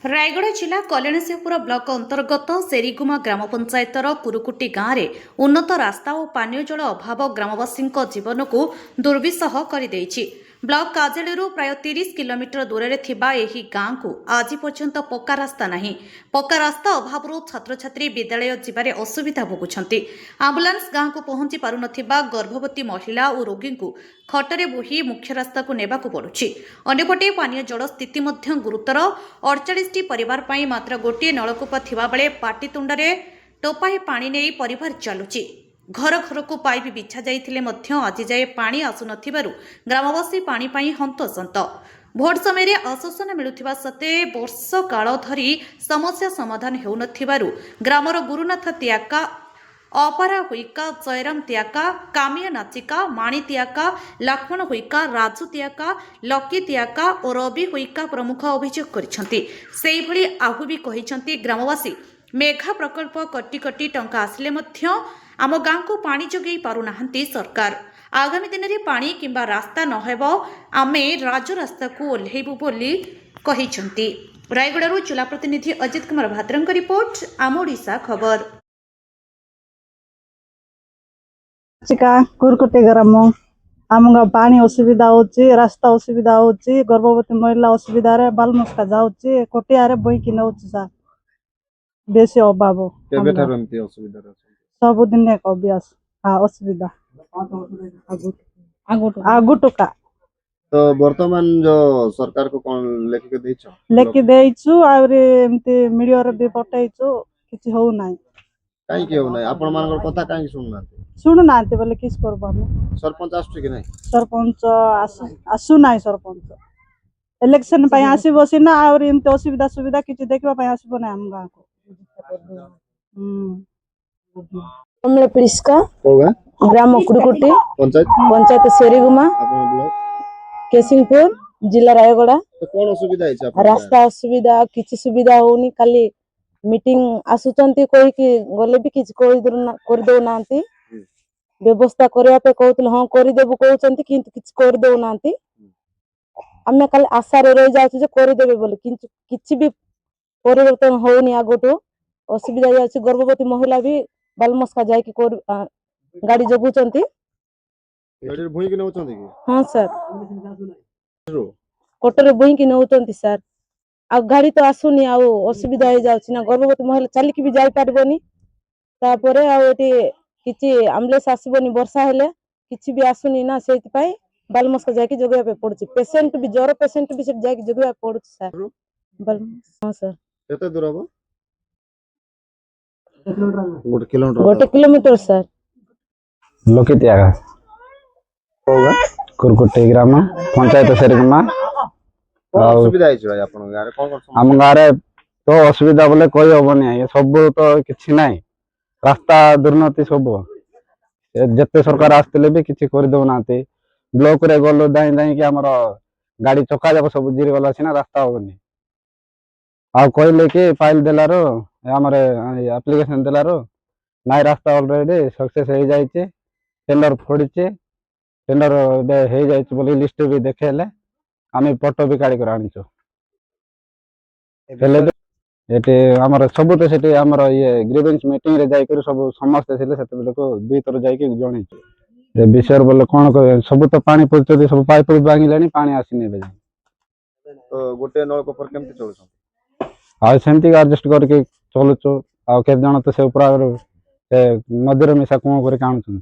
ରାୟଗଡ଼ା ଜିଲ୍ଲା କଲ୍ୟାଣସିଂହପୁର ବ୍ଲକ ଅନ୍ତର୍ଗତ ସେରିଗୁମା ଗ୍ରାମ ପଞ୍ଚାୟତର କୁରୁକୁଟି ଗାଁରେ ଉନ୍ନତ ରାସ୍ତା ଓ ପାନୀୟ ଜଳ ଅଭାବ ଗ୍ରାମବାସୀଙ୍କ ଜୀବନକୁ ଦୁର୍ବିସହ କରିଦେଇଛି। ବ୍ଲକ କାର୍ଯ୍ୟାଳୟରୁ ପ୍ରାୟ 30 କିଲୋମିଟର ଦୂରରେ ଥିବା ଏହି ଗାଁକୁ ଆଜି ପର୍ଯ୍ୟନ୍ତ ପକ୍କା ରାସ୍ତା ନାହିଁ। ପକ୍କା ରାସ୍ତା ଅଭାବରୁ ଛାତ୍ରଛାତ୍ରୀ ବିଦ୍ୟାଳୟ ଯିବାରେ ଅସୁବିଧା ଭୋଗୁଛନ୍ତି। ଆମ୍ବୁଲାନ୍ସ ଗାଁକୁ ପହଞ୍ଚି ପାରୁନଥିବା ଗର୍ଭବତୀ ମହିଳା ଓ ରୋଗୀଙ୍କୁ ଖଟରେ ବୋହି ମୁଖ୍ୟ ରାସ୍ତାକୁ ନେବାକୁ ପଡୁଛି। ଅନ୍ୟପଟେ ପାନୀୟ ଜଳ ସ୍ଥିତି ମଧ୍ୟ ଗୁରୁତର। 48ଟି ପରିବାର ପାଇଁ ମାତ୍ର ଗୋଟିଏ ନଳକୂପ ଥିବାବେଳେ ପାଟିତୁଣ୍ଡରେ ଟୋପାଏ ପାଣି ନେଇ ପରିବାର ଚାଲୁଛି। ଘର ଘରକୁ ପାଇପ୍ ବିଛା ଯାଇଥିଲେ ମଧ୍ୟ ଆଜି ଯାଏ ପାଣି ଆସୁନଥିବାରୁ ଗ୍ରାମବାସୀ ପାଣି ପାଇଁ ହନ୍ତସନ୍ତ। ଭୋଟ ସମୟରେ ଆଶ୍ୱାସନା ମିଳୁଥିବା ସତ୍ତ୍ୱେ ବର୍ଷ କାଳ ଧରି ସମସ୍ୟା ସମାଧାନ ହେଉନଥିବାରୁ ଗ୍ରାମର ଗୁରୁନାଥ ତିଆକା, ଅପାରା ହୁଇକା, ଜୟରାମ ତିଆକା, କାମିଆ ନାଚିକା, ମାଣି ତିଆକା, ଲକ୍ଷ୍ମଣ ହୁଇକା, ରାଜୁ ତିଆକା, ଲକି ତିଆକା ଓ ରବି ହୁଇକା ପ୍ରମୁଖ ଅଭିଯୋଗ କରିଛନ୍ତି। ସେହିଭଳି ଆହୁ ବି କହିଛନ୍ତି ଗ୍ରାମବାସୀ ମେଘା ପ୍ରକଳ୍ପ କୋଟି କୋଟି ଟଙ୍କା ଆସିଲେ ମଧ୍ୟ ଆମ ଗାଁକୁ ପାଣି ଯୋଗାଇ ପାରୁନାହାନ୍ତି ସରକାର। ଆଗାମୀ ଦିନରେ ପାଣି କିମ୍ବା ରାସ୍ତା ନହେବ ଆମେ ରାଜରାସ୍ତାକୁ ଓହ୍ଲାଇବୁ ବୋଲି କହିଛନ୍ତି। ରାୟଗଡ଼ାରୁ ଜିଲ୍ଲା ପ୍ରତିନିଧି ଅଜିତ କୁମାର ଭାଦ୍ରଙ୍କ ରିପୋର୍ଟ, ଆମ ଓଡ଼ିଶା ଖବର। कुरकुटी ग्राम आम गाँव पानी असुविधा होची, रास्ता असुविधा होची, गर्भवती महिला असुविधा रे बाल मुस्का जाउची, कोटिया रे बोई कि नउची सा बेसी अभाव केबे थार एमती असुविधा रे सब दिन एक अभ्यास असुविधा आगु टका तो वर्तमान जो सरकार को कोन लेखि के देइछ लेखि देइछु आउरी एमती मीडिया रे भी पठाइछु किछि हो नाही। काई के हो नाही आपण मानकर कथा काई सुनु नांती बोले किस करबो हम सरपंच आछी कि नाही सरपंच आसु नाही सरपंच इलेक्शन पय आसी बसी ना और एमती असुविधा सुविधा किछि देखबा पय आसीबो ना हम गां को हमले प्रिस्का होगा ग्राम कुड़कुटी पंचायत सेरीगुमा आपण ब्लॉक केसिंगपुर जिला रायगड़ा। तो कोन असुविधा है रास्ता असुविधा किछि सुविधा होनी, खाली मीटिंग आसुचंती कोई कि गले भी किछि कर दो नांती व्यवस्था करया पे कहउतले हां कर देबु कहउचंती किंतु किछि कर दो नांती। हमें खाली आशा रे रह जाउछ जे कर देबे बोले किंतु किछि भी परिवर्तन होनी। आगोटो असुविधा जाउछ, गर्भवती महिला भी बालमस्का जाय कि गाड़ी जगुचंती। गाड़ी भुई कि नउचंती कि हां सर कोटरे बुई कि नउचंती सर। आ गाड़ी तो आसुनी आ असुविधा हो जाउछ ना, गर्भवती महिला चली कि भी जाय पारबोनी। तापरे आ एटी किछि एम्बुलेंस आसीबोनी, वर्षा हेले किछि भी आसुनी ना, सेति पई बालमस्का जाय कि जगया पे पड़छि। पेशेंट भी ज्वर पेशेंट भी से जाय कि जगया पड़छि सर। बालमस हां सर केते दूर हबो 1 किलोमीटर सर। लोकित आगा होगा कुरकुटी ग्राम पंचायत सेरिगमा। असुविधा है भाई आपण गारे कोन कोन आम गारे तो असुविधा बोले कोई हबनी, सब तो किछि नाही, रास्ता दुर्नति सब जत्ते सरकार आस्ते भी किछि कर दो नाते। ब्लॉक रे गलो दाई दाई कि हमर गाड़ी चक्का जाक सब जिरि गला छिना, रास्ता होबनी। आ कहले कि फाइल देलारो हमर एप्लीकेशन देलारो नाइ रास्ता ऑलरेडी सक्सेस हो जाइछे, टेंडर फोड़िछे, टेंडर बे हो जाइछे बोली लिस्ट भी देखेले, आमे फोटो भी काढी कर आनिछो। हेले एटे हमर सब तो सेटे हमर ये ग्रीवेंस मीटिंग रे जाई कर सब समस्त थिले सेते लोक दुई तर जाई कि जणिछो ए विषय बोले कोन सब तो पानी पड़छो, सब पाइप भांगी लानी, पानी आसीने बे तो गोटे नलको पर केमति चलछ आ सेमति एडजस्ट करके चलुछो। आ के जण तो से ऊपर मध्यर मिसा कोन करे काणछन।